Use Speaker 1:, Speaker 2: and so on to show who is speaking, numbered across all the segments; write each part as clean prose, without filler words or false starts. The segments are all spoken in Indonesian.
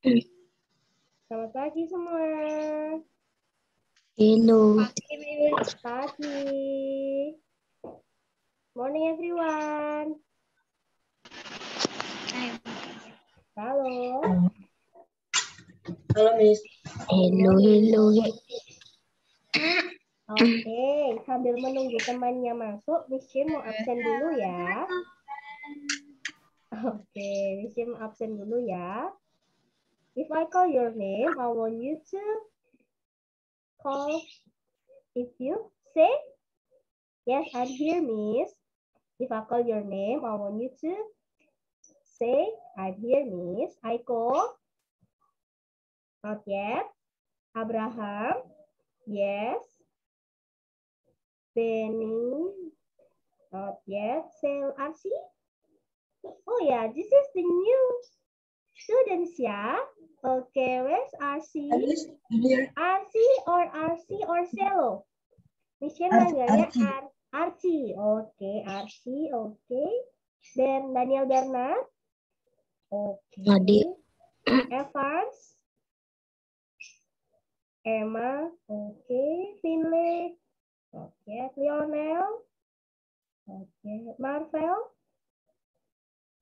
Speaker 1: Selamat pagi semua.
Speaker 2: Hello.
Speaker 1: Pagi. Morning everyone. Halo.
Speaker 3: Halo, Miss.
Speaker 2: Hello, hello.
Speaker 1: Oke, sambil menunggu temannya masuk, Miss Jin mau absen dulu ya. Oke, Miss Jin mau absen dulu ya. If I call your name, I want you to call. If you say, yes, I'm here, Miss. If I call your name, I want you to say, I'm here, Miss. Aiko. Not yet. Abraham. Yes. Benny. Not yet. Sel Arsi. Oh yeah, this is the new students, yeah. Okay, where's Arsi? Arsi or Selo? Michelle manggilnya Arsi. Oke, Arsi. Oke. Dan Daniel Bernard. Oke. Evans. Emma. Oke. Finley. Oke. Lionel. Oke. Marvel.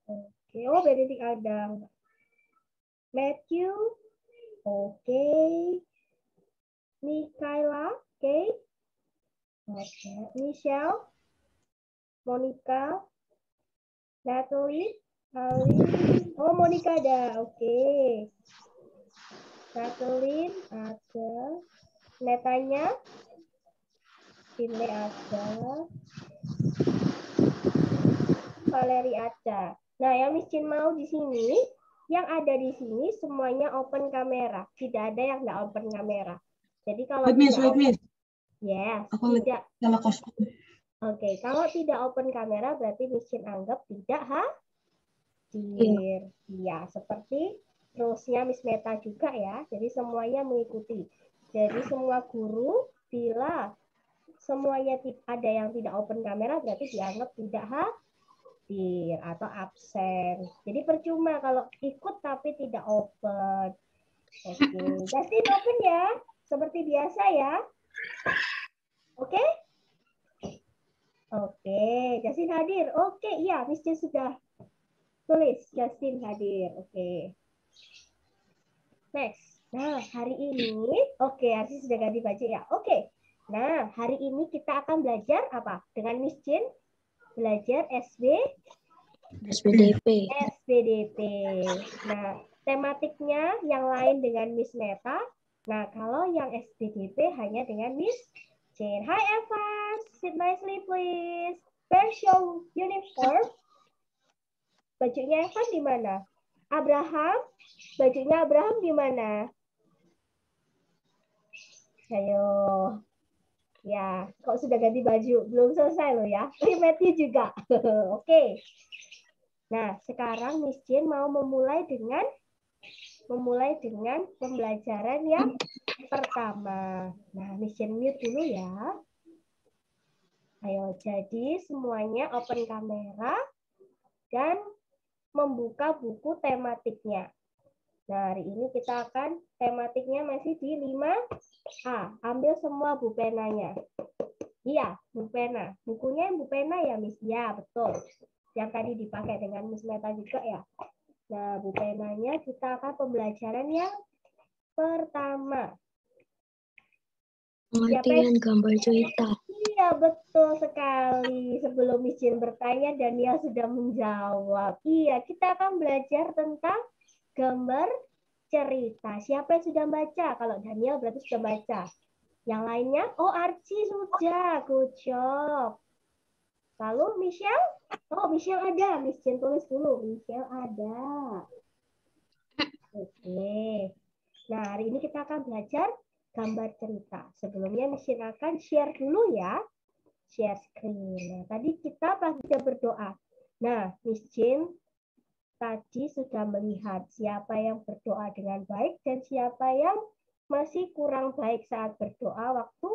Speaker 1: Oke. Oh, Benedict ada. Matthew. Oke. Mikaela. Oke. Oke. Michelle. Monica. Natalie. Ali. Oh, Monica ada. Oke. Natalie ada. Netanya. Finley ada. Valeri ada. Nah, yang Miss Jin mau di sini, yang ada di sini semuanya open kamera. Tidak ada yang nggak open kamera. Jadi kalau tidak yes, tidak. Oke, kalau tidak open kamera berarti Miss Jin anggap tidak hadir. Ya, seperti rulesnya Miss Meta juga ya. Jadi semuanya mengikuti. Jadi semua guru bila semuanya ada yang tidak open kamera berarti dianggap tidak hadir atau absen. Jadi percuma kalau ikut tapi tidak open. Oke, Justin open ya, seperti biasa ya. Oke? Oke, Justin hadir. Oke, iya, Miss Jess sudah tulis Justin hadir. Oke. Next. Nah, hari ini, oke, Arsi sudah ganti baju ya. Oke. Nah, hari ini kita akan belajar apa? Dengan Miss Jin belajar
Speaker 2: SPDP.
Speaker 1: Nah, tematiknya yang lain dengan Miss Meta. Nah, kalau yang SPDP hanya dengan Miss Jin. Hi Evans, sit nicely please. Where's your uniform? Bajunya Evan di mana? Abraham, bajunya Abraham di mana? Ayo. Ya, kok sudah ganti baju? Belum selesai loh ya. Matthew juga. Oke. Nah, sekarang Miss Jin mau memulai dengan pembelajaran yang pertama. Nah, Miss Jin mute dulu ya. Ayo, jadi semuanya open kamera dan membuka buku tematiknya. Nah, hari ini kita akan tematiknya masih di 5A. Ambil semua bu penanya. Iya, bu pena. Bukunya bu pena ya, Miss? Ya, betul. Yang tadi dipakai dengan Miss Meta juga ya. Nah, bu penanya kita akan pembelajaran yang pertama.
Speaker 2: Pengertian gambar cerita.
Speaker 1: Iya, betul sekali. Sebelum Miss Jin bertanya, Daniel sudah menjawab. Iya, kita akan belajar tentang gambar cerita. Siapa yang sudah baca? Kalau Daniel berarti sudah baca. Yang lainnya? Oh, Archie sudah. Good job. Lalu Michelle? Oh, Michelle ada. Miss Jin tulis dulu. Michelle ada. Oke. Nah, hari ini kita akan belajar gambar cerita. Sebelumnya Miss Jin akan share dulu ya. Share screen. Nah, tadi kita sudah berdoa. Nah, Miss Jin tadi sudah melihat siapa yang berdoa dengan baik dan siapa yang masih kurang baik saat berdoa waktu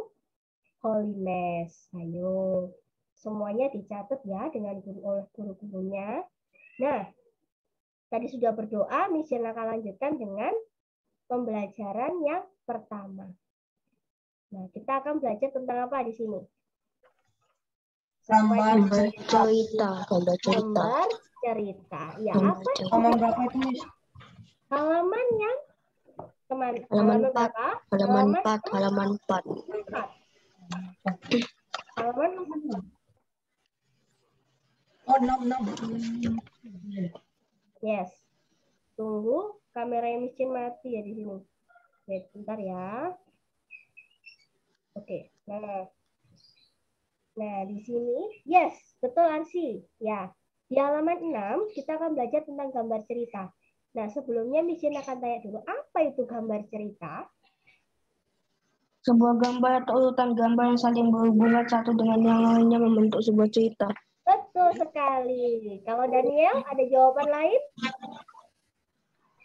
Speaker 1: Holy Mass. Ayo, semuanya dicatat ya dengan oleh guru-gurunya. Nah, tadi sudah berdoa, Miss Jen akan lanjutkan dengan pembelajaran yang pertama. Nah, kita akan belajar tentang apa di sini?
Speaker 2: Gambar cerita.
Speaker 1: Gambar cerita. Ya,
Speaker 2: Gambar
Speaker 1: apa?
Speaker 2: cerita.
Speaker 3: Halaman berapa itu, Miss?
Speaker 1: Halaman yang
Speaker 2: Halaman 4.
Speaker 1: berapa?
Speaker 2: Halaman 4. Halaman 4.
Speaker 1: 4. Halaman 4.
Speaker 3: Oh, 6.
Speaker 1: Yes. Tunggu, kamera Miss Jen mati ya di sini. Wait, bentar ya. Oke. Nah, di sini, yes, betul Arsi. Ya, di halaman 6 kita akan belajar tentang gambar cerita. Nah, sebelumnya Miss Jen akan tanya dulu, apa itu gambar cerita?
Speaker 2: Sebuah gambar atau urutan gambar yang saling berhubungan satu dengan yang lainnya membentuk sebuah cerita.
Speaker 1: Betul sekali. Kalau Daniel, ada jawaban lain?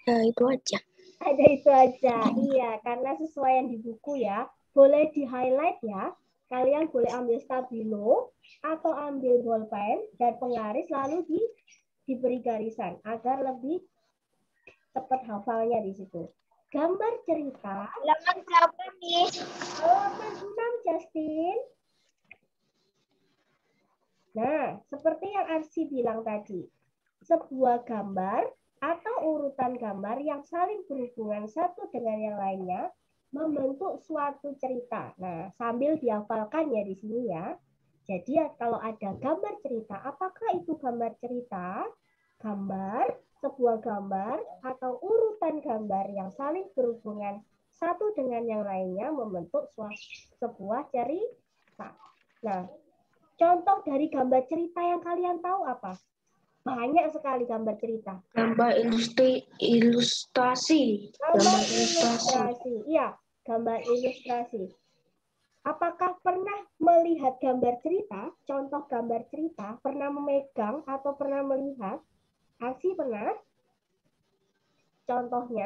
Speaker 2: Nah, itu aja.
Speaker 1: Ada itu aja. Iya, karena sesuai yang di buku ya. Boleh di-highlight ya. Kalian boleh ambil stabilo atau ambil bolpen dan penggaris lalu diberi garisan agar lebih cepat hafalnya di situ. Gambar cerita.
Speaker 4: Halaman berapa, Miss?
Speaker 1: Halaman 6, Justin. Nah, seperti yang Arsi bilang tadi, sebuah gambar atau urutan gambar yang saling berhubungan satu dengan yang lainnya membentuk suatu cerita. Nah, sambil dihafalkan ya di sini ya. Jadi kalau ada gambar cerita, apakah itu gambar cerita? Gambar, sebuah gambar atau urutan gambar yang saling berhubungan satu dengan yang lainnya membentuk sebuah cerita. Nah, contoh dari gambar cerita yang kalian tahu apa? Banyak sekali gambar cerita.
Speaker 2: Gambar ilustrasi.
Speaker 1: Gambar ilustrasi. Iya, gambar ilustrasi. Apakah pernah melihat gambar cerita? Contoh gambar cerita, pernah memegang atau pernah melihat? Arsi pernah? Contohnya?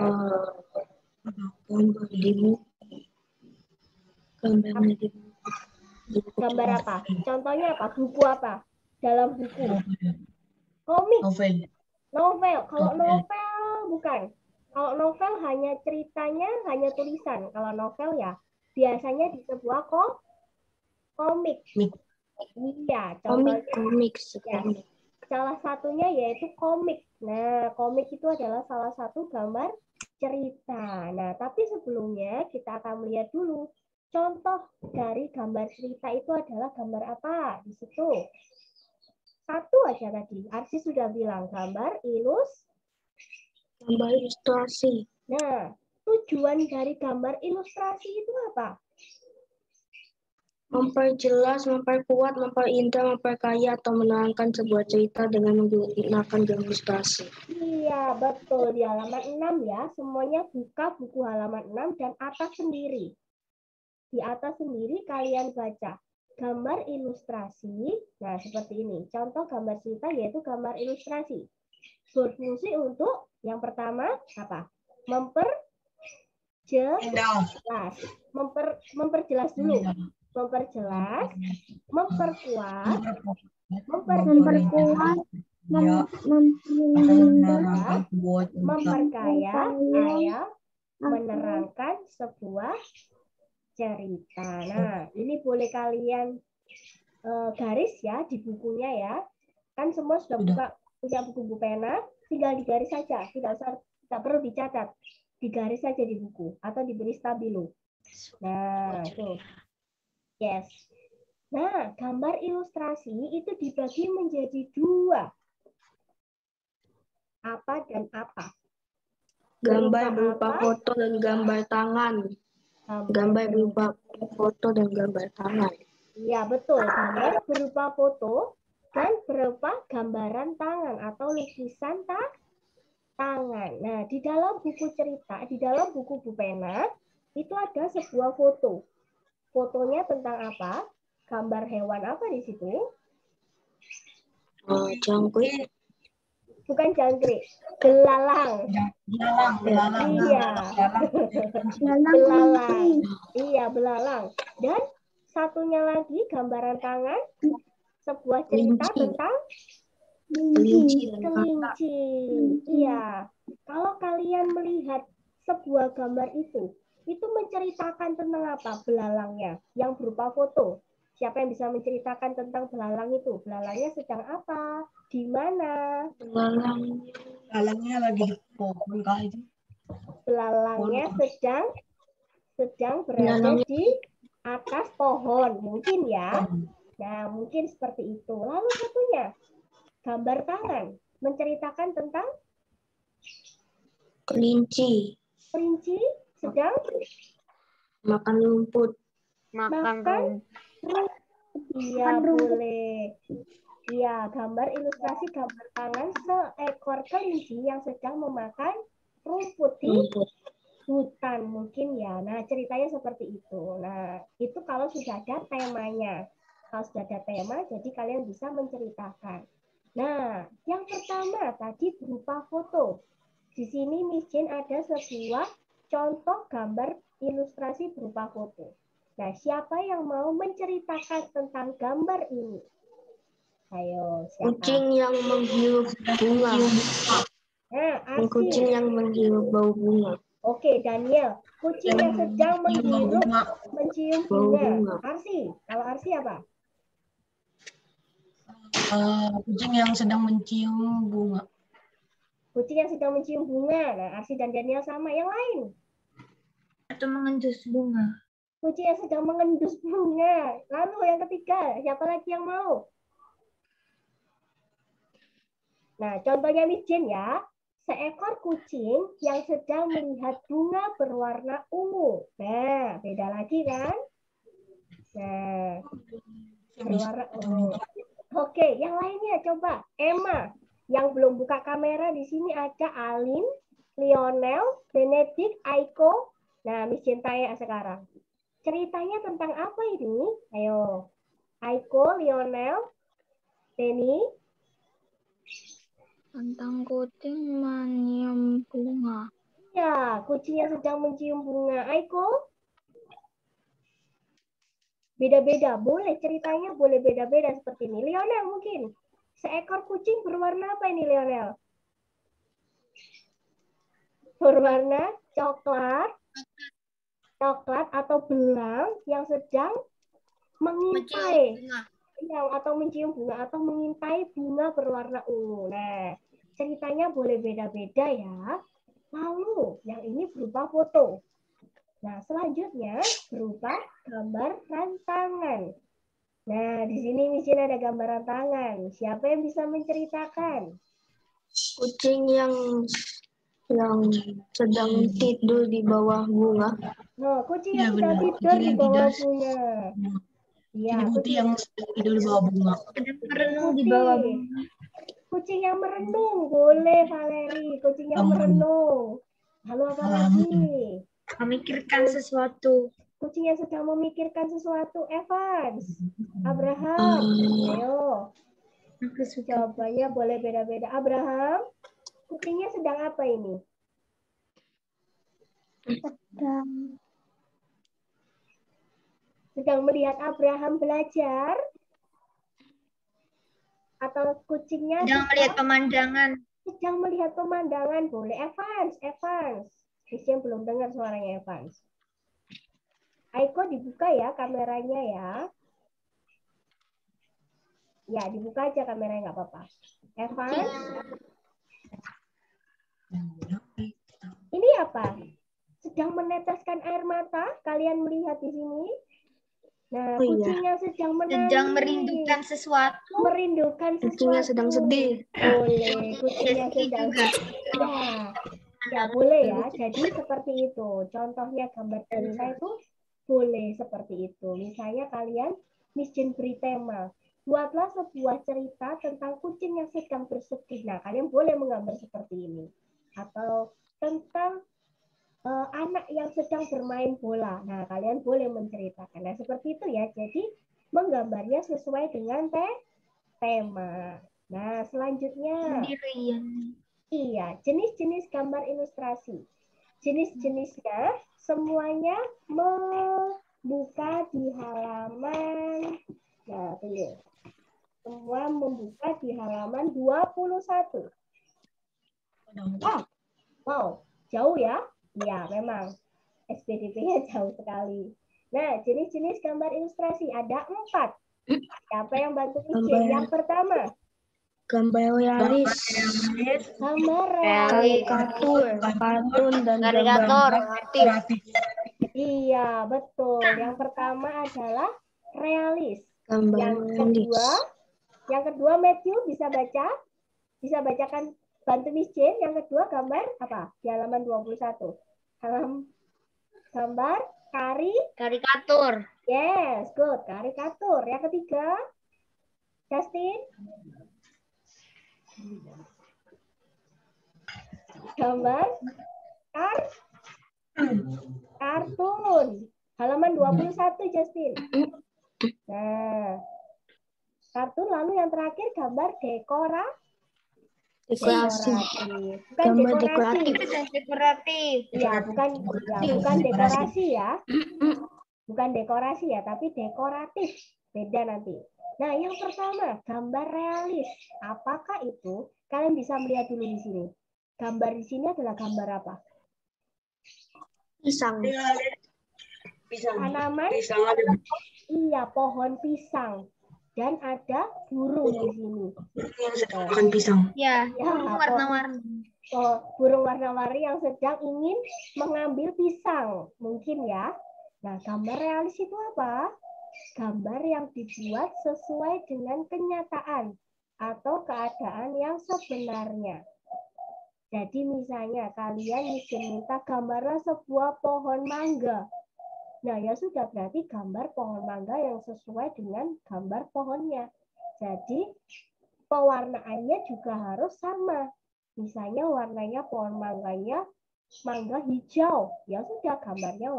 Speaker 2: Gambar di buku. Gambarnya di buku.
Speaker 1: Gambar apa? Contohnya apa? Buku apa? Dalam buku. Komik. Novel. Kalau novel bukan. Kalau novel hanya ceritanya, hanya tulisan. Kalau novel ya biasanya di sebuah komik. Iya, contohnya.
Speaker 2: Komik.
Speaker 1: Ya, salah satunya yaitu komik. Nah, komik itu adalah salah satu gambar cerita. Nah, tapi sebelumnya kita akan melihat dulu contoh dari gambar cerita itu adalah gambar apa di situ. Satu aja tadi. Arsi sudah bilang gambar
Speaker 2: ilustrasi.
Speaker 1: Nah, tujuan dari gambar ilustrasi itu apa?
Speaker 2: Memperjelas, memperkuat, memperindah, memperkaya, atau menerangkan sebuah cerita dengan menggunakan ilustrasi.
Speaker 1: Iya, betul. Di halaman 6 ya. Semuanya buka buku halaman 6 dan atas sendiri. Di atas sendiri kalian baca. Gambar ilustrasi. Nah, seperti ini. Contoh gambar cerita yaitu gambar ilustrasi. Berfungsi untuk yang pertama apa? Memperjelas dulu. Memperjelas, memperkuat, memperkaya, menerangkan sebuah cerita. Nah, ini boleh kalian garis ya di bukunya ya. Kan semua sudah punya buku pena, tinggal digaris saja, tidak perlu dicatat. Digaris saja di buku atau diberi stabilo. Nah, tuh. Yes. Nah, gambar ilustrasi itu dibagi menjadi dua. Apa dan apa?
Speaker 2: Gambar berupa foto dan gambar tangan. Gambar berupa foto dan gambar tangan.
Speaker 1: Ya, betul. Gambar berupa foto dan berupa gambaran tangan atau lukisan tangan. Nah, di dalam buku cerita, di dalam buku pena, itu ada sebuah foto. Fotonya tentang apa? Gambar hewan apa di situ?
Speaker 2: Jangkrik.
Speaker 1: Bukan jangkrik, belalang. Iya. Belalang. Iya, belalang. Dan satunya lagi gambaran tangan, sebuah cerita tentang Kelinci. Iya. Kalau kalian melihat sebuah gambar itu menceritakan tentang apa? Belalangnya yang berupa foto. Siapa yang bisa menceritakan tentang belalang itu? Belalangnya sedang apa? Di mana?
Speaker 3: Belalangnya lagi di pohon kah itu?
Speaker 1: Belalangnya sedang berada di atas pohon. Mungkin ya. Nah, mungkin seperti itu. Lalu satunya, gambar tangan. Menceritakan tentang
Speaker 2: Kelinci.
Speaker 1: kelinci sedang
Speaker 2: Makan rumput.
Speaker 1: makan rumput. Iya, boleh. Iya, gambar ilustrasi gambar tangan seekor kelinci yang sedang memakan rumput di hutan mungkin ya. Nah, ceritanya seperti itu. Nah, itu kalau sudah ada temanya. Kalau sudah ada tema, jadi kalian bisa menceritakan. Nah, yang pertama tadi berupa foto. Di sini Miss Jane ada sebuah contoh gambar ilustrasi berupa foto. Nah, siapa yang mau menceritakan tentang gambar ini? Ayo, siapa?
Speaker 2: Kucing yang menghirup bunga.
Speaker 1: Nah,
Speaker 2: Kucing yang menghirup bau bunga.
Speaker 1: Oke, Daniel. Kucing yang sedang menghirup, mencium bunga. Arsi, kalau Arsi apa?
Speaker 3: Kucing yang sedang mencium bunga.
Speaker 1: Kucing yang sedang mencium bunga. Nah, Arsi dan Daniel sama. Yang lain?
Speaker 4: Atau mengendus bunga.
Speaker 1: Kucing yang sedang mengendus bunga. Lalu yang ketiga, siapa lagi yang mau? Nah, contohnya Miss Jane ya. Seekor kucing yang sedang melihat bunga berwarna ungu. Nah, beda lagi kan? Nah, berwarna ungu. Oke, yang lainnya coba. Emma, yang belum buka kamera di sini ada Alin, Lionel, Benedict, Aiko. Nah, Miss Jane tanya sekarang. Ceritanya tentang apa ini? Ayo. Aiko, Lionel, Benny.
Speaker 4: Tentang kucing menyium bunga.
Speaker 1: Ya, kucing yang sedang mencium bunga. Aiko? Beda-beda. Boleh, ceritanya boleh beda-beda seperti ini. Lionel mungkin. Seekor kucing berwarna apa ini, Lionel? Berwarna coklat atau belang yang sedang mengintai atau mencium bunga atau mengintai bunga berwarna ungu. Nah, ceritanya boleh beda-beda ya. Lalu yang ini berupa foto. Nah, selanjutnya berupa gambar rantangan. Nah, di sini ada gambar rantangan. Siapa yang bisa menceritakan?
Speaker 2: Kucing yang sedang tidur di bawah bunga.
Speaker 1: Oh, kucing yang sedang tidur di bawah bunga. Iya,
Speaker 3: kucing yang sedang tidur di bawah bunga.
Speaker 4: Merenung di bawah bunga.
Speaker 1: Kucing yang merenung, boleh Valeri. Kucing yang merenung. Lalu apa lagi?
Speaker 4: Memikirkan sesuatu.
Speaker 1: Kucing yang sedang memikirkan sesuatu. Evans, Abraham, ayo. Jawabannya boleh beda-beda. Abraham, kucingnya sedang apa ini? Sedang melihat Abraham belajar? Atau kucingnya
Speaker 4: sedang melihat pemandangan?
Speaker 1: Sedang melihat pemandangan, boleh. Evans. Yang belum dengar suaranya Evans. Aiko dibuka ya kameranya ya. Ya, dibuka aja kameranya, nggak apa-apa. Evans. Ini apa? Sedang meneteskan air mata. Kalian melihat di sini. Nah, kucingnya sedang menangis.
Speaker 4: Sedang merindukan sesuatu.
Speaker 2: Kucingnya sedang sedih.
Speaker 1: Boleh. Kucingnya sedang sedih. Ya, boleh ya. Jadi seperti itu. Contohnya gambar cerita itu boleh seperti itu. Misalnya kalian Miss Jane beri tema. Buatlah sebuah cerita tentang kucing yang sedang bersedih. Nah, kalian boleh menggambar seperti ini. Atau tentang anak yang sedang bermain bola. Nah, kalian boleh menceritakan. Nah, seperti itu ya. Jadi, menggambarnya sesuai dengan tema. Nah, selanjutnya. Iya, jenis-jenis gambar ilustrasi. Jenis-jenisnya semuanya membuka di halaman. Nah, tunggu. Semua membuka di halaman 21. Wow, jauh ya? Iya, memang. SPDP-nya jauh sekali. Nah, jenis-jenis gambar ilustrasi ada 4. Siapa yang bantu izin? Yang pertama.
Speaker 2: Gambar realis.
Speaker 1: Gambar realis.
Speaker 2: Karikatur, kartun, dan
Speaker 4: Karikatur,
Speaker 2: gambar
Speaker 1: Iya, betul. Yang pertama adalah realis.
Speaker 2: gambar realis.
Speaker 1: Yang kedua Matthew bisa baca? Bisa bacakan bantu Miss Jane. Yang kedua gambar apa? Di halaman 21. Gambar
Speaker 4: karikatur.
Speaker 1: Yes, good. Karikatur. Yang ketiga, Justin. Gambar kartun. Halaman 21, Justin. Nah, kartun. Lalu yang terakhir gambar dekorasi. Bukan
Speaker 2: Gambar
Speaker 1: dekorasi.
Speaker 4: Dekoratif.
Speaker 1: Iya, bukan dekorasi ya. Bukan dekorasi ya, tapi dekoratif. Beda nanti. Nah, yang pertama, gambar realis. Apakah itu? Kalian bisa melihat dulu di sini. Gambar di sini adalah gambar apa?
Speaker 2: Pisang.
Speaker 1: Tanaman? Iya, pohon pisang. Dan ada burung di sini.
Speaker 3: Makan pisang.
Speaker 4: Ya, warna-warni.
Speaker 1: Burung warna-warni yang sedang ingin mengambil pisang. Mungkin ya. Nah, gambar realis itu apa? Gambar yang dibuat sesuai dengan kenyataan atau keadaan yang sebenarnya. Jadi misalnya kalian minta gambarlah sebuah pohon mangga. Nah, ya sudah, berarti gambar pohon mangga yang sesuai dengan gambar pohonnya. Jadi pewarnaannya juga harus sama. Misalnya warnanya pohon mangganya mangga hijau. Ya sudah, gambarnya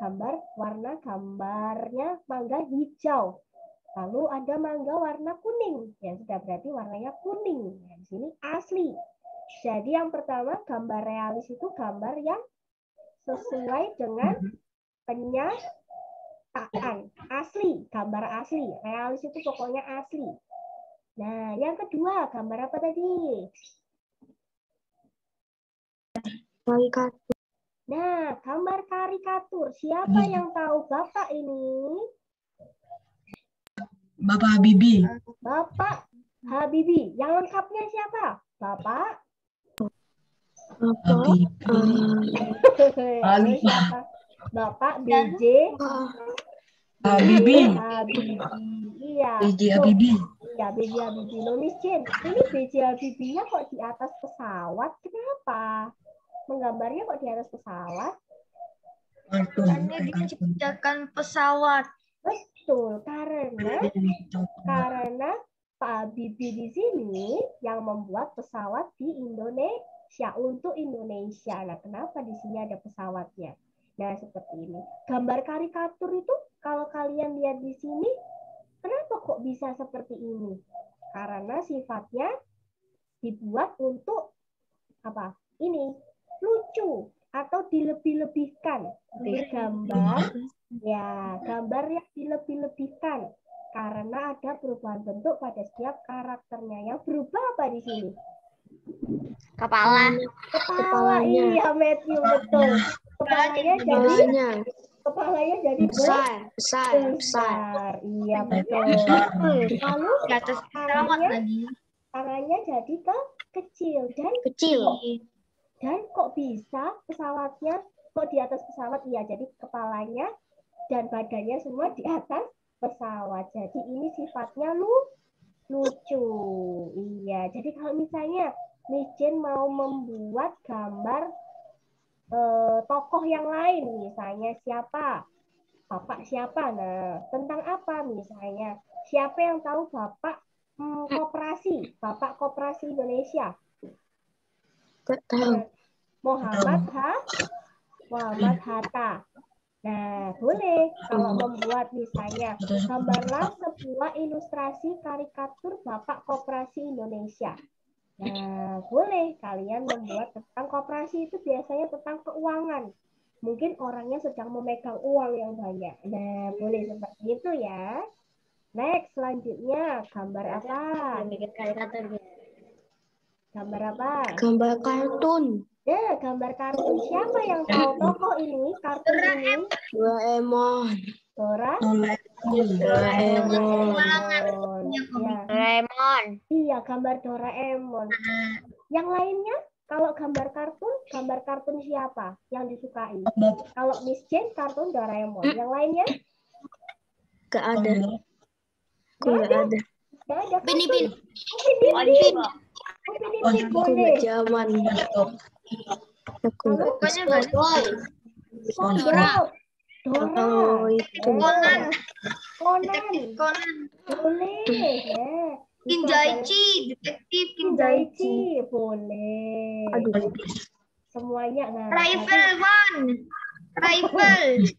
Speaker 1: gambarnya mangga hijau. Lalu ada mangga warna kuning. Ya sudah, berarti warnanya kuning. Nah, di sini asli. Jadi yang pertama, gambar realis itu gambar yang sesuai dengan kenyataan. Asli, gambar asli. Realis itu pokoknya asli. Nah, yang kedua, gambar apa tadi?
Speaker 2: Karikatur.
Speaker 1: Nah, gambar karikatur. Siapa yang tahu Bapak ini?
Speaker 3: Bapak Habibie.
Speaker 1: Bapak Habibie. Yang lengkapnya siapa? Bapak
Speaker 3: Habibie.
Speaker 1: Lalu siapa? Bapak BJ
Speaker 3: Habibie.
Speaker 1: Iya.
Speaker 3: B.J. Habibie.
Speaker 1: Iya, B.J. Habibie. Loh, Miss Jane, ini B.J. Habibie-nya kok di atas pesawat? Kenapa? Menggambarnya kok di atas pesawat?
Speaker 4: Karena diciptakan pesawat.
Speaker 1: Betul, karena Pak Habibie di sini yang membuat pesawat di Indonesia untuk Indonesia. Nah, kenapa di sini ada pesawatnya? Nah, seperti ini. Gambar karikatur itu kalau kalian lihat di sini, kenapa kok bisa seperti ini? Karena sifatnya dibuat untuk apa? Ini lucu atau dilebih-lebihkan. Gambar yang dilebih-lebihkan karena ada perubahan bentuk pada setiap karakternya. Yang berubah apa di sini? Kepala. Iya, Matthew, betul. Kepalanya jadi besar. Iya, betul. Lalu tangannya jadi kecil dan kok bisa pesawatnya kok di atas pesawat? Iya, jadi kepalanya dan badannya semua di atas pesawat. Jadi ini sifatnya lucu. Iya, jadi kalau misalnya Miss Jane mau membuat gambar tokoh yang lain, misalnya siapa? Bapak siapa? Nah, tentang apa misalnya? Siapa yang tahu Bapak Koperasi? Bapak Koperasi Indonesia? Muhammad Hatta. Nah, boleh kalau membuat misalnya gambarlah sebuah ilustrasi karikatur Bapak Koperasi Indonesia. Nah, boleh kalian membuat tentang koperasi, itu biasanya tentang keuangan. Mungkin orangnya sedang memegang uang yang banyak. Nah, boleh seperti itu ya. Next, selanjutnya gambar apa?
Speaker 4: Bikin karikatur.
Speaker 1: Gambar apa?
Speaker 2: Gambar kartun.
Speaker 1: Ya, gambar kartun. Siapa yang tahu tokoh ini? Kartun ini?
Speaker 2: Doraemon.
Speaker 1: Doraemon. Ya.
Speaker 4: Doraemon.
Speaker 1: Iya, gambar Doraemon. Yang lainnya, kalau gambar kartun siapa yang disukai? Kalau Miss Jane, kartun Doraemon. Yang lainnya?
Speaker 2: Gak ada. Gak ada.
Speaker 1: Gak ada kartun. Upin Ipin
Speaker 2: Aku
Speaker 1: boleh.
Speaker 2: gak zaman. Aku gak
Speaker 4: Pokoknya nggak tahu.
Speaker 1: SpongeBob. Dora.
Speaker 2: Oh, itu.
Speaker 4: Conan.
Speaker 1: Conan.
Speaker 4: Conan.
Speaker 1: Boleh. Ya. Itu
Speaker 4: Kinjaichi. Detektif
Speaker 1: Kinjaichi.
Speaker 4: Kinjaichi.
Speaker 1: Boleh.
Speaker 2: Aduh.
Speaker 1: Semuanya. Nah,
Speaker 4: Rifle One. Rifle.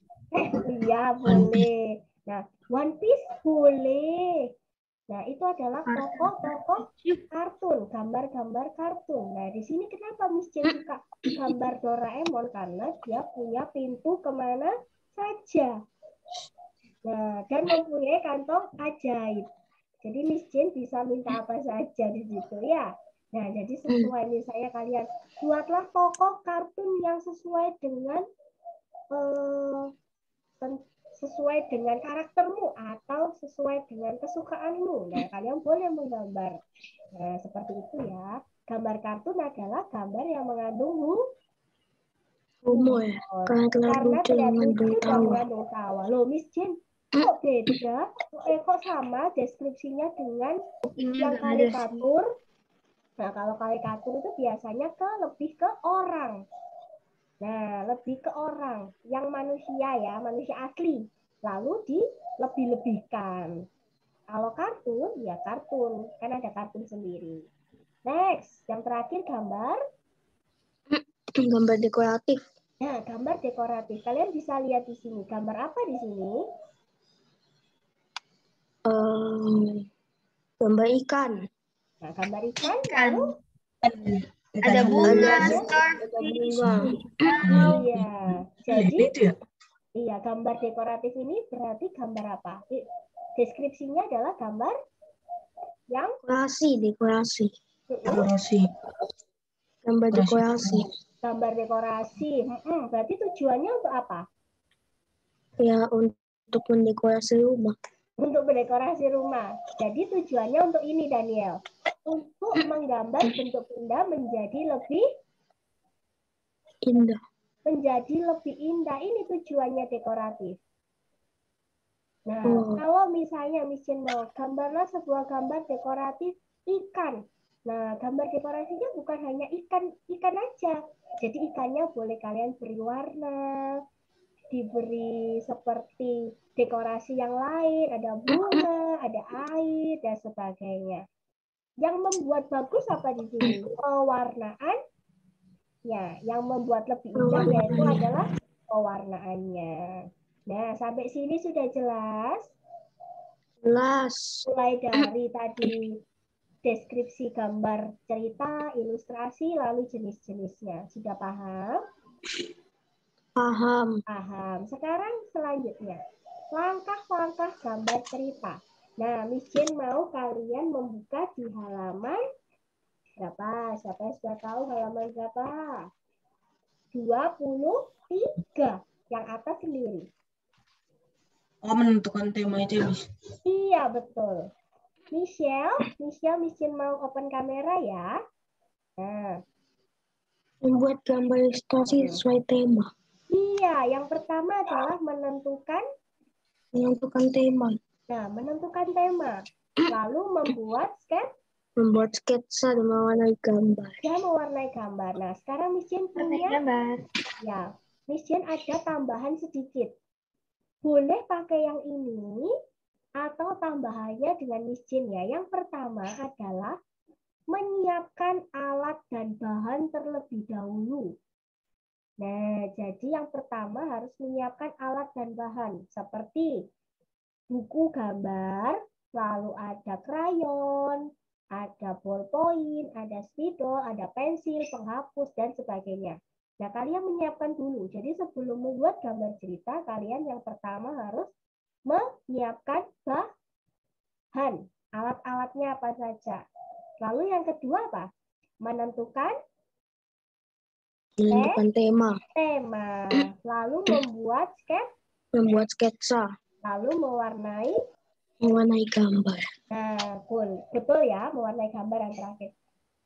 Speaker 1: iya, boleh. Nah, One Piece boleh. Nah, itu adalah tokoh-tokoh kartun, gambar-gambar kartun. Nah, di sini kenapa Miss Jen suka gambar Doraemon? Karena dia punya pintu kemana saja. Nah, dan mempunyai kantong ajaib. Jadi Miss Jen bisa minta apa saja di situ ya. Nah, jadi sesuai misalnya kalian buatlah tokoh kartun yang sesuai dengan karaktermu atau sesuai dengan kesukaanmu. Nah, kalian boleh menggambar. Nah, seperti itu ya. Gambar kartun adalah gambar yang mengandung
Speaker 2: humor. Karena terlalu lucu mengandung tawa.
Speaker 1: mengandung tawa. Loh, Miss Jen, kok beda? Kok sama deskripsinya dengan yang karikatur? Nah, kalau karikatur itu biasanya lebih ke orang. Nah, lebih ke orang yang manusia ya, manusia asli. Lalu dilebih-lebihkan. Kalau kartun, ya kartun. Kan ada kartun sendiri. Next, yang terakhir gambar.
Speaker 2: Gambar dekoratif.
Speaker 1: Nah, gambar dekoratif. Kalian bisa lihat di sini. Gambar apa di sini?
Speaker 2: Gambar ikan.
Speaker 1: Nah, gambar ikan. Lalu
Speaker 4: ada bunga,
Speaker 1: iya. Jadi, iya, gambar dekoratif ini berarti gambar apa? Deskripsinya adalah gambar yang
Speaker 2: dekorasi. Gambar dekorasi.
Speaker 1: Gambar dekorasi. Berarti tujuannya untuk apa?
Speaker 2: Ya, untuk mendekorasi rumah.
Speaker 1: Untuk mendekorasi rumah. Jadi tujuannya untuk ini, Daniel. Untuk menggambar bentuk benda menjadi lebih
Speaker 2: indah.
Speaker 1: Ini tujuannya dekoratif. Nah, kalau misalnya Miss Jen mau gambarlah sebuah gambar dekoratif ikan. Nah, gambar dekorasinya bukan hanya ikan aja. Jadi ikannya boleh kalian beri warna, diberi seperti dekorasi yang lain, ada bunga, ada air, dan sebagainya. Yang membuat bagus apa di sini? Pewarnaan. Ya, yang membuat lebih indah yaitu adalah pewarnaannya. Nah, sampai sini sudah jelas?
Speaker 2: Jelas.
Speaker 1: Mulai dari tadi deskripsi gambar cerita, ilustrasi, lalu jenis-jenisnya. Sudah paham?
Speaker 2: Paham.
Speaker 1: Sekarang selanjutnya, langkah-langkah gambar cerita. Nah, Miss Jen mau kalian membuka di halaman berapa? Siapa yang sudah tahu halaman berapa? 23. Yang atas sendiri.
Speaker 3: Oh, menentukan tema itu, Miss.
Speaker 1: Iya, betul. Michelle, Miss Jen mau open kamera ya. Nah,
Speaker 2: membuat gambar ilustrasi sesuai tema.
Speaker 1: Iya, yang pertama adalah menentukan
Speaker 2: tema.
Speaker 1: Nah, menentukan tema. Lalu membuat
Speaker 2: sketsa dan mewarnai gambar.
Speaker 1: Nah, sekarang Miss Jen punya ya, Miss Jen ada tambahan sedikit. Boleh pakai yang ini atau tambahannya dengan Miss Jen ya. Yang pertama adalah menyiapkan alat dan bahan terlebih dahulu. Nah, jadi yang pertama harus menyiapkan alat dan bahan seperti buku gambar, lalu ada krayon, ada ballpoint, ada spidol, ada pensil, penghapus, dan sebagainya. Nah, kalian menyiapkan dulu. Jadi sebelum membuat gambar cerita, kalian yang pertama harus menyiapkan bahan, alat-alatnya apa saja. Lalu yang kedua apa? Menentukan
Speaker 2: tema.
Speaker 1: Lalu membuat
Speaker 2: sketsa.
Speaker 1: Lalu mewarnai
Speaker 2: gambar.
Speaker 1: Nah, betul ya, mewarnai gambar yang terakhir.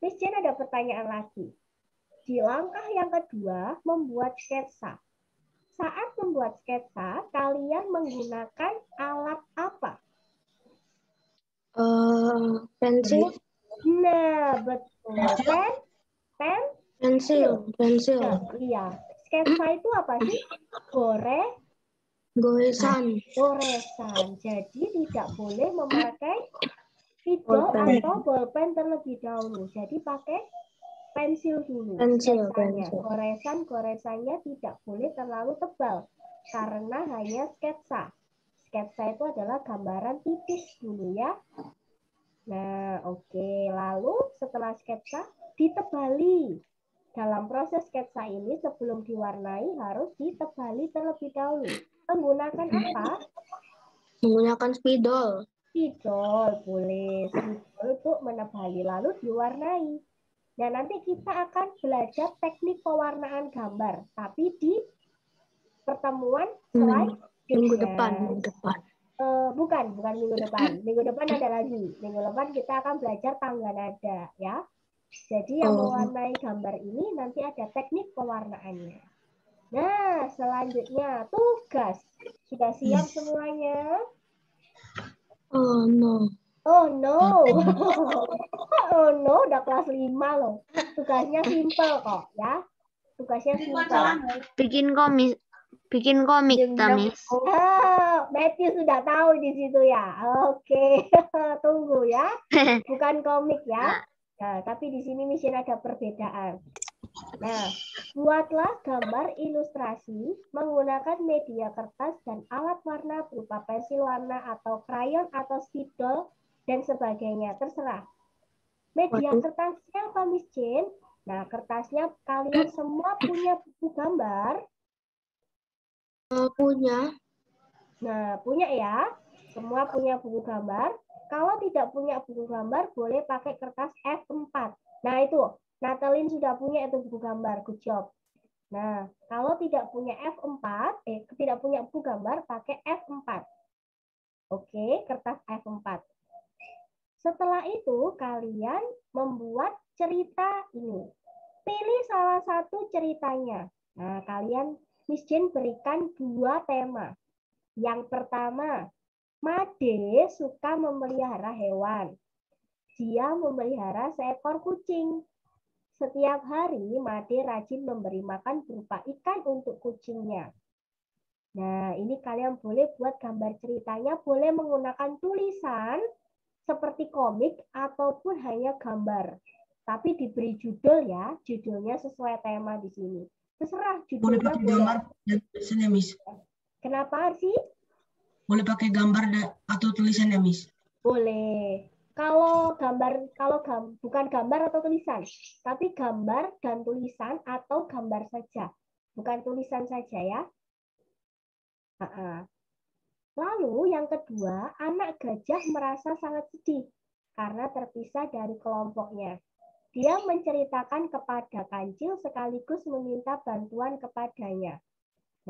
Speaker 1: Miss Jen ada pertanyaan lagi. Di langkah yang kedua, membuat sketsa. Saat membuat sketsa, kalian menggunakan alat apa?
Speaker 2: Pensil.
Speaker 1: Nah, betul. Pensil. Nah, iya. Sketsa itu apa sih? Goresan. Jadi tidak boleh memakai spidol atau bolpen terlebih dahulu. Jadi pakai pensil dulu.
Speaker 2: Pensil.
Speaker 1: Goresannya tidak boleh terlalu tebal karena hanya sketsa. Sketsa itu adalah gambaran tipis dulu ya. Nah, oke. Lalu setelah sketsa ditebali. Dalam proses sketsa ini sebelum diwarnai harus ditebali terlebih dahulu. Menggunakan apa?
Speaker 2: Menggunakan spidol.
Speaker 1: Spidol, boleh. Spidol untuk menebali lalu diwarnai. Nah, nanti kita akan belajar teknik pewarnaan gambar, tapi di pertemuan slide
Speaker 2: minggu depan.
Speaker 1: Bukan minggu depan. Minggu depan ada lagi. Minggu depan kita akan belajar tangga nada, ya. Jadi yang mewarnai gambar ini nanti ada teknik pewarnaannya. Nah, selanjutnya tugas. Sudah siap semuanya?
Speaker 2: Oh no.
Speaker 1: Oh no, udah kelas 5 loh. Tugasnya simple kok, ya. Tugasnya simple.
Speaker 4: Bikin komik, Miss.
Speaker 1: Matthew sudah tahu di situ ya. Oke, tunggu ya. Bukan komik ya. Nah, tapi di sini mungkin ada perbedaan. Nah, buatlah gambar ilustrasi menggunakan media kertas dan alat warna berupa pensil warna atau krayon atau spidol dan sebagainya. Terserah. Media kertasnya apa, Miss Jane? Nah, kertasnya kalian semua punya buku gambar?
Speaker 2: Punya.
Speaker 1: Nah, punya ya. Semua punya buku gambar. Kalau tidak punya buku gambar, boleh pakai kertas F4. Nah, itu. Natalin sudah punya itu buku gambar. Good job. Nah, kalau tidak punya F4, tidak punya buku gambar, pakai F4. Oke, kertas F4. Setelah itu, kalian membuat cerita ini. Pilih salah satu ceritanya. Nah, kalian, Miss Jane berikan 2 tema. Yang pertama, Made suka memelihara hewan. Dia memelihara seekor kucing. Setiap hari, Made rajin memberi makan berupa ikan untuk kucingnya. Nah, ini kalian boleh buat gambar ceritanya, boleh menggunakan tulisan seperti komik ataupun hanya gambar. Tapi diberi judul ya, judulnya sesuai tema di sini. Terserah judulnya.
Speaker 3: Boleh pakai gambar dan tulisannya, Miss.
Speaker 1: Kenapa sih?
Speaker 3: Boleh pakai gambar atau tulisannya, Miss?
Speaker 1: Boleh. Bukan gambar atau tulisan, tapi gambar dan tulisan atau gambar saja. Bukan tulisan saja ya. Lalu yang kedua, anak gajah merasa sangat sedih karena terpisah dari kelompoknya. Dia menceritakan kepada kancil sekaligus meminta bantuan kepadanya.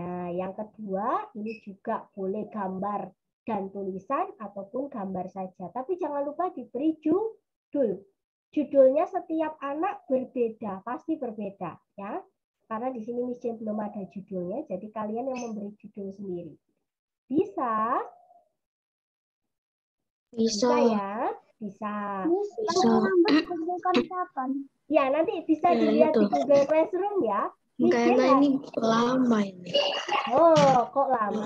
Speaker 1: Nah, yang kedua, ini juga boleh gambar dan tulisan ataupun gambar saja. Tapi jangan lupa diberi judul. Judulnya setiap anak berbeda, pasti berbeda. Ya. Karena di sini Miss Jane belum ada judulnya, jadi kalian yang memberi judul sendiri. Bisa? Bisa ya? Bisa. Ya, nanti bisa dilihat di Google Classroom ya.
Speaker 2: Karena ini lama ini.
Speaker 1: Oh, kok lama?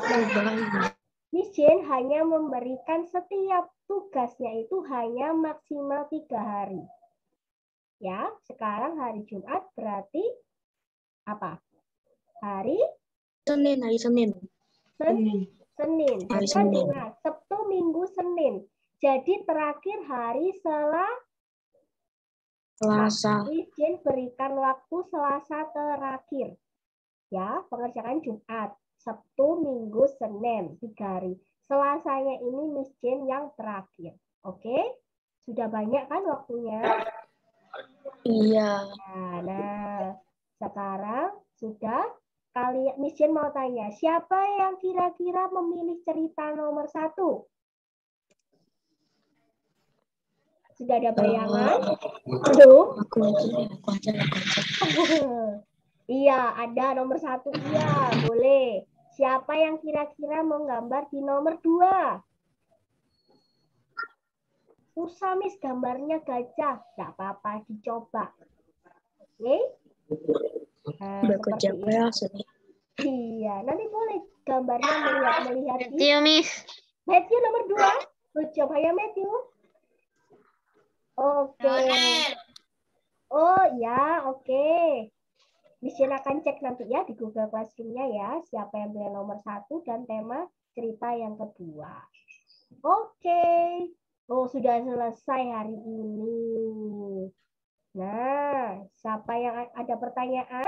Speaker 1: Miss Jane hanya memberikan setiap tugasnya itu hanya maksimal 3 hari. Ya, sekarang hari Jumat berarti apa? Hari
Speaker 2: Senin.
Speaker 1: Senin. Jumat, Sabtu, Minggu, Senin. Jadi terakhir hari Selasa. Miss Jane berikan waktu Selasa terakhir. Ya, pengerjaan Jumat, Sabtu, Minggu, Senin, 3 hari. Selasanya ini Miss Jane yang terakhir. Oke? Sudah banyak kan waktunya?
Speaker 2: Iya.
Speaker 1: Nah, sekarang sudah kalian, Miss Jane mau tanya, siapa yang kira-kira memilih cerita nomor 1? Sudah ada bayangan? Belum?
Speaker 2: Aku aja.
Speaker 1: Iya, ada nomor 1. Iya, boleh. Siapa yang kira-kira menggambar di nomor 2? Susah, Miss, gambarnya gajah. Tidak apa-apa, dicoba. Oke? Nah,
Speaker 2: Udah
Speaker 1: seperti
Speaker 2: kerja
Speaker 1: ini.
Speaker 2: keras ini.
Speaker 1: Iya, nanti boleh gambarnya melihat
Speaker 4: Matthew, Miss.
Speaker 1: Matthew nomor 2. Good job, ayo Matthew. Oke. Oh ya, oke. Miss Jane akan cek nanti ya di Google Classroom-nya ya, siapa yang pilih nomor 1 dan tema cerita yang kedua. Oke. Oh, sudah selesai hari ini. Nah, siapa yang ada pertanyaan?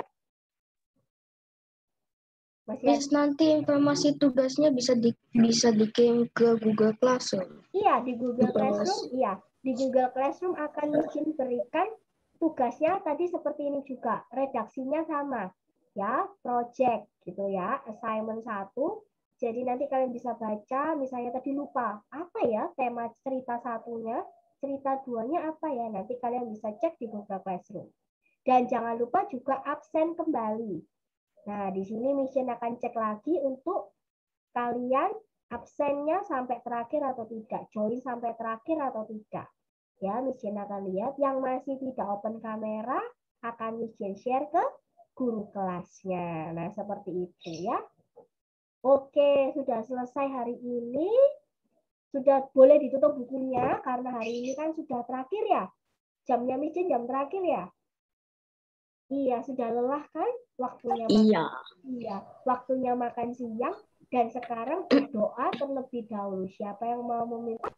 Speaker 2: Miss, nanti informasi tugasnya bisa dikirim ke Google Classroom.
Speaker 1: Iya, di Google Classroom. Iya, di Google Classroom akan Miss Jane berikan tugasnya tadi seperti ini juga. Redaksinya sama. Ya, project gitu ya, assignment 1. Jadi nanti kalian bisa baca, misalnya tadi lupa, apa ya tema cerita 1-nya, cerita 2-nya apa ya, nanti kalian bisa cek di Google Classroom. Dan jangan lupa juga absen kembali. Nah, di sini Miss Jane akan cek lagi untuk kalian absennya sampai terakhir atau tidak, join sampai terakhir atau tidak. Ya, Miss Jane akan lihat yang masih tidak open kamera akan Miss Jane share ke guru kelasnya. Nah, seperti itu ya. Oke, sudah selesai hari ini. Sudah boleh ditutup bukunya karena hari ini kan sudah terakhir ya. Jamnya Miss Jane jam terakhir ya. Iya, sudah lelah kan waktunya makan. Iya, waktunya makan siang dan sekarang berdoa terlebih dahulu. Siapa yang mau meminta?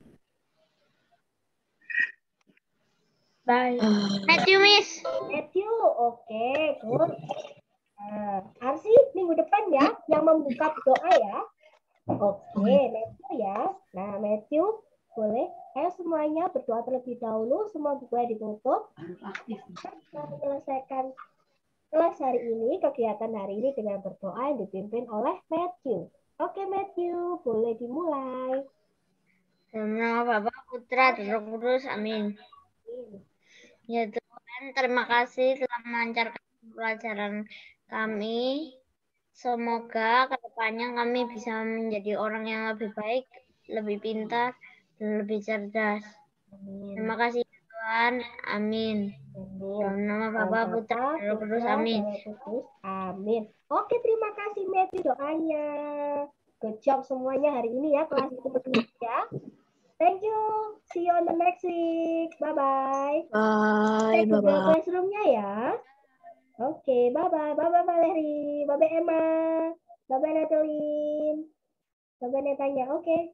Speaker 2: Bye.
Speaker 4: Matthew, Miss.
Speaker 1: Matthew, oke, good. Nah, Arsi minggu depan ya yang membuka doa ya. Oke, Matthew ya. Nah, Matthew boleh. Ayo semuanya berdoa terlebih dahulu. Semua bukunya ditutup. Kita menyelesaikan kelas hari ini, kegiatan hari ini dengan berdoa yang dipimpin oleh Matthew. Oke, Matthew, boleh dimulai.
Speaker 4: Dalam nama Bapa, Putra, dan Roh Kudus. Amin. Ya Tuhan, terima kasih telah melancarkan pelajaran kami. Semoga kedepannya kami bisa menjadi orang yang lebih baik, lebih pintar, dan lebih cerdas. Terima kasih Tuhan. Amin. Dalam nama Bapa, Putra, dan Roh Kudus. Amin.
Speaker 1: Amin. Oke, terima kasih Matthew doanya. Good job semuanya hari ini ya, kelas itu ya. Thank you. See you on the next week. Bye-bye.
Speaker 2: Bye.
Speaker 1: Cek Google Classroom-nya ya. Oke, bye-bye. Bye-bye Valerie. Bye-bye Emma. Bye-bye Natalie. Bye-bye Netanya. Oke.